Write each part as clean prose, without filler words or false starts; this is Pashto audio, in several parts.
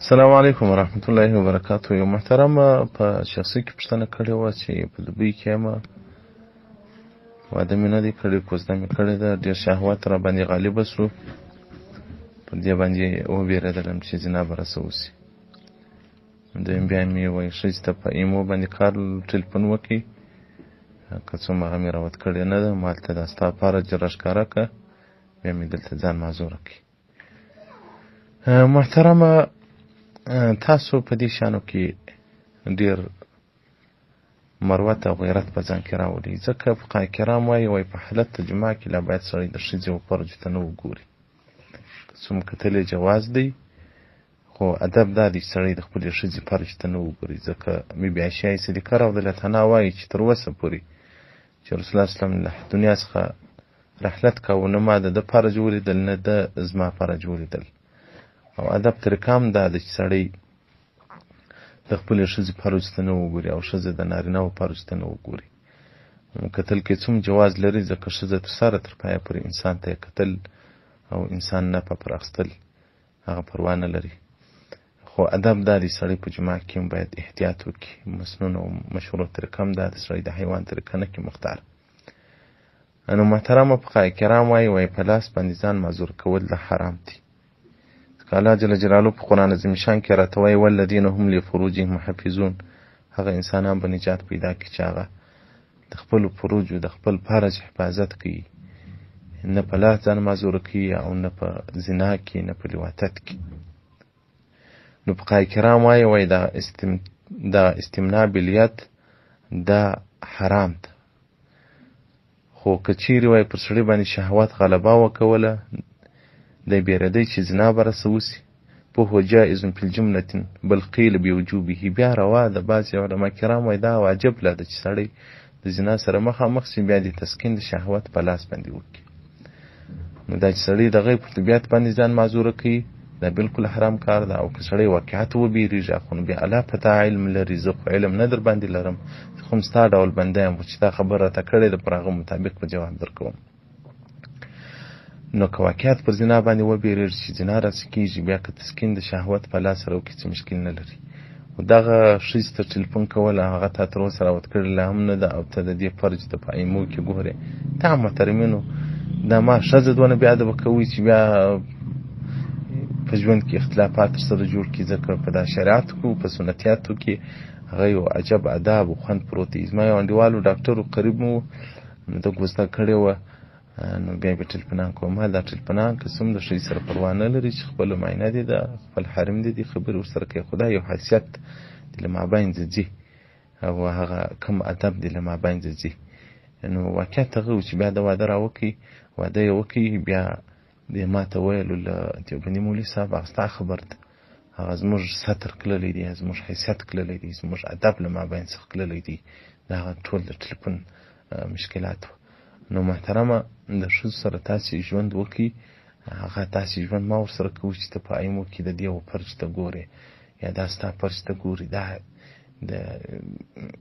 السلام علیکم ورحمت الله وبرکاته. یو محترمه په شخصي کې پوښتنه کړې وه چې په دوبۍ کې یم، واده مې نه دی کړی، کوزده مې کړې ده، ډېر شهوت را باندې غالبه سو، پر دې باندې وبېرېدلم چې زنا به راسه وسي. دویم بیا مې وویل ښځې ته په ایمو باندې کار ټلیفون وکړي، که څوم هغه مې راوت کړې نه ده، ما هلته دا ستا فرج راښکاره کړه، بیا مې دلته ځان معذوره کړي. محترمه، تاسو په دې شانو کې ډېر مروت او غیرت په ځان کې راولي، ځکه فقهای کرام وایي په حالت د جماع کې لا باید سړی د ښځې و فرج ته نه وګوري. که څوم کتلې جواز دی، خو ادب دا دی چې سړی د خپلې ښځې فرج ته نه وګوري، ځکه بي عایشې صدیقه رضیالله عنها وایي چې تر اوسه پورې چې رسول الله صلی الله علیه وسلم له دنیا څخه رحلت کوو، نه ما د ده فرج ولیدل نه ده زما فرج ولیدل. او ادب طریقه هم دا ده چې سړی د خپلې ښځې فرج ته نه وګوري او ښځه د نارینه و فرج ته نه وګوري. کتل کې څوم جواز لري، ځکه ښځه تر سره تر پایه پورې انسان ته یې کتل او انسان نه په پر اخیستل هغه پروا نه لري. خو ادب دا دی سړی په جماع کې هم باید احتیاط وکړي. مسنون او مشهوره طریقه هم دا ده، سړی د حیوان طریقه نه کړي مختار. نو محترمه فقهای کرام وایي په لاس باندې ځان معذور کول د حرام دي. الله جل جلاله په قرآن عظیم شان کې راته وایي والذین هم لفروجهم محافظون، هغه انسانان به نجات پیدا کړي چې هغه د خپلو فروجو د خپل فرج حفاظت کوي، نه په لاس ځان معذوره کوي او نه په زنا کې نه په لواطت کې. نو فقهای کرام وایي دا استمناء بالید دا حرام ده. خو که چیرې وایي پر سړي باندې شهوت غلبه وکوله، دی بیرېدی چې زنا به راسه وسي، فهو جائز فی الجملة بل قیل بوجوبه. بیا روا ده، بعضې علما کرام وایي دا واجب لا ده چې سړی د زنا سره مخامخ شي، بیا د تسکین د شهوت په لاس باندې وکړي. نو دا چې سړی د غیر په طبیعت باندې ځان معذوره کوي، دا بالکل حرام کار ده. او که سړی واقعیت وبېرېږي، خو نو بیا الله پته علم لري، زه خو علم نه در باندې لرم، خو هم ستا ډول بنده یم چې دا خبره راته کړې ده، پر هغه مطابق به جواب در کوم. نو که واقعیت پر زنا باندې وبېرېږي چې زنا راسې کېږي، بیا که تسکین د شهوت په لاس سره وکړي څه مشکل نه لري. خو دغه ښځې ته ټلیفون کول، هغه تا تر اوسه راوت کړې لا هم نه ده، او ته د دې فرج ته په ایمو کې ګورې. دا محترمینو، دا ما ښځه دونه بې ادبه کوي چې بیا په ژوند کې اختلافات سره جوړ کړي، ځکه په دا شریعتو کې په سنتیاتو کې هغه یو عجب اداب او خوند پروت دی. زما یو انډیوالو ډاکټرو قریب مو ده کوزده کړې وه، نو بیا به ټلیفونان کوم. دا ټلیفونان که څوم د ښځې سره پروا نه لري چې خپله معاینه دي ده، خپل حرم دي خبرې ورسره کوي، خو دا یو حیثیت د له مابین ځي او هغه کم ادب د له مابین ځي. نو واقعیت هغه و چې بیا د واده راوکړي، واده یې وکړي، بیا د ما ته ویلو له دیوبندي مولوي صاحب هغه ستا خبر ده، هغه زموږ ستر کللی دی، زموږ حیثیت کللی دی، زموږ ادب له مابین څخه کللی دی. دا هغه ټول د ټلیفون مشکلات و. نو محترمه، د ښځو سره تاسې ژوند وکړي، هغه تاسې ژوند ما ورسره کوو چې ته په ایمو کې د دې و فرج ته ګورې یا دا ستا فرج ته ګوري. دا د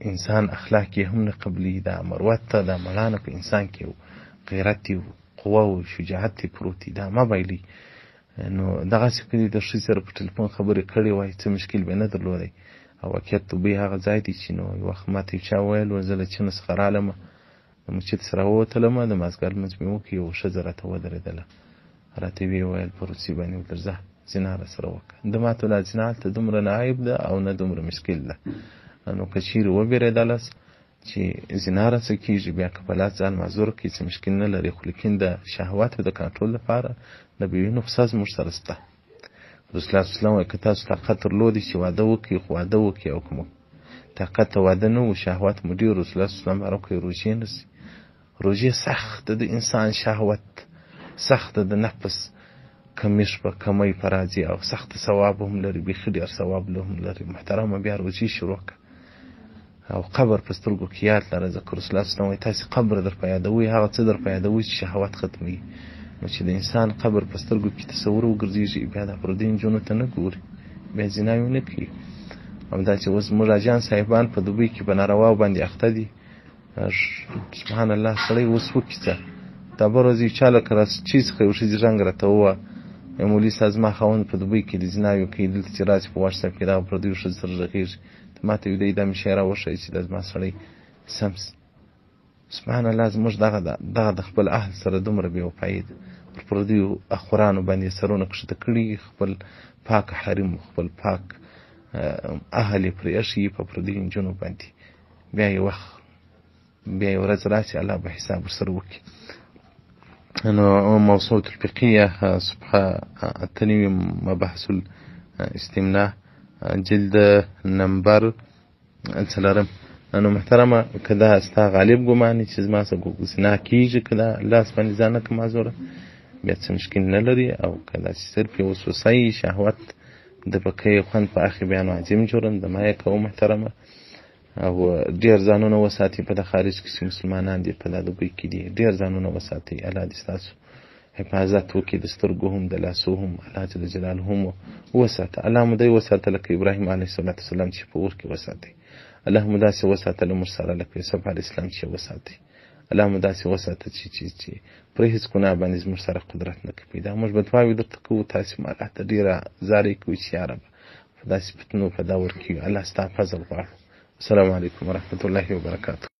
انسان اخلاق یې هم نه قبلي، دا مروت ته، دا مړانه په انسان کې و، غیرت یې قوه و شجاعت یې پروت دی، دا مه بایلي. نو دغسې که د ښځې سره په ټلیفون خبرې کړې وای، څه مشکل به نه درلودی. او واقعیت دوبۍ هغه ځای دی چې نو یو وخت ما ته یو چا ویل، زه له چین څخه رالمه، د مسجد سره ووتلمه، د مازدیګر لمونځ مې وکړ، یوه ښځه راته ودرېدله، راته ویې ویل په روسي باندې ودرځه زنا راسره وکړه. ده ما ته ویل زنا هلته دومره نه عیب ده او نه دومره مشکل ده. نو که چیرې وبېرېدلاست چې زنا راسه کېږي، بیا که په لاس ځان معذور کړي څه مشکل نه لري، خو لیکن د شهواتو د کنټرول لپاره د بېوي نقصه زموږ سره شته. رسول الله صلی الله علیه وسلم وایي که تاسو طاقت درلودی چې واده وکړي، خو واده وکړي، او که مو طاقت ته واده نه و، شهوات مو ډېر، رسول الله صلی الله علیه وسلم هر کوي روژې نیسي. روژې سخت د انسان شهوت، سخت د نفس کمیش په کمی په راځي، او سخت ثواب هم لري، بیخي ډېر ثواب هم لري. محترمه، بیا روژې شروع کړه او قبر په سترګو کې یاد لره، ځکه رسول الله صلی الله علیه وسلم وایي تاسې قبر در په یادوئ، هغه څه در په یادوئ چې شهوت ختموي. نو چې د انسان قبر په سترګو کې تصور وګرځېږي، بیا د پردۍ نجونو ته نه ګوري، بیا زناوې نه کوي. همدا چې اوس زموږ حاجیان صاحبان په دوبۍ کې په نارواو باندې اخته دي. سبحان الله، سړی اوس وکړي څه؟ دا به ورځ یو چا له کراچۍ څخه یو ښځې رنګ راته ووه، مولوي صاحب زما خاوند په دوبۍ کې د زناوې کوي، دلته چې راسي په واټساپ کې دغه پردیو ښځو سره غږېږي، ته ما ته ویدی دا مې شی راوښیي چې دا زما سړی سم سي. سبحان الله، زموږ دغه د خپل اهل سره دومره بې وفایي ده، پر پردیو اخورانو باندې سرونه کښته کړي، خپل پاک حریم خپل پاک اهل یې پرې ایښي په پردیو نجونو باندې. بیا یې ورځ راسي الله به حساب ورسره وکړي. نو موسوعة الفقهية صفحة 8 مباحث الاستمناء جلد نمبر 4. نو محترمه، که دا ستا غالب ګماني چې زما څه زنا کېږي، که دا لاس باندې ځان نه کړم معذوره، بیا څه مشکل نه لري. او که داسې صرف یو وسوسه یي، شهوت د پکې خوند په اخي بیان عظیم جرم د ما یې کوو محترمه. او ډېر ځانونه وساتئ په د خارج کې چې مسلمانان دي په دا دوبۍ کې دي، ډېر ځانونه وساتئ. الله دې ستاسو حفاظت وکړي، د سترګو هم د لاسو هم الله جل جلاله هم وساته. الله مو دی وساته لکه ابراهیم علیه السلام چې په اور کې وساتئ. الله مو داسې وساته له موږ سره لکه یوسف علیه السلام چې وساتئ. الله مو داسې وساته چې پر هېڅ ګناه باندې زموږ سره قدرت نه کوي پیدا. موږ به دعاوې درته کوو، تاسې مو الله ته ډېره زارۍ کوئ چې یا رب په داسې فتنو په دور کې الله ستا فضل غواړو. السلام علیکم ورحمة الله وبرکاته.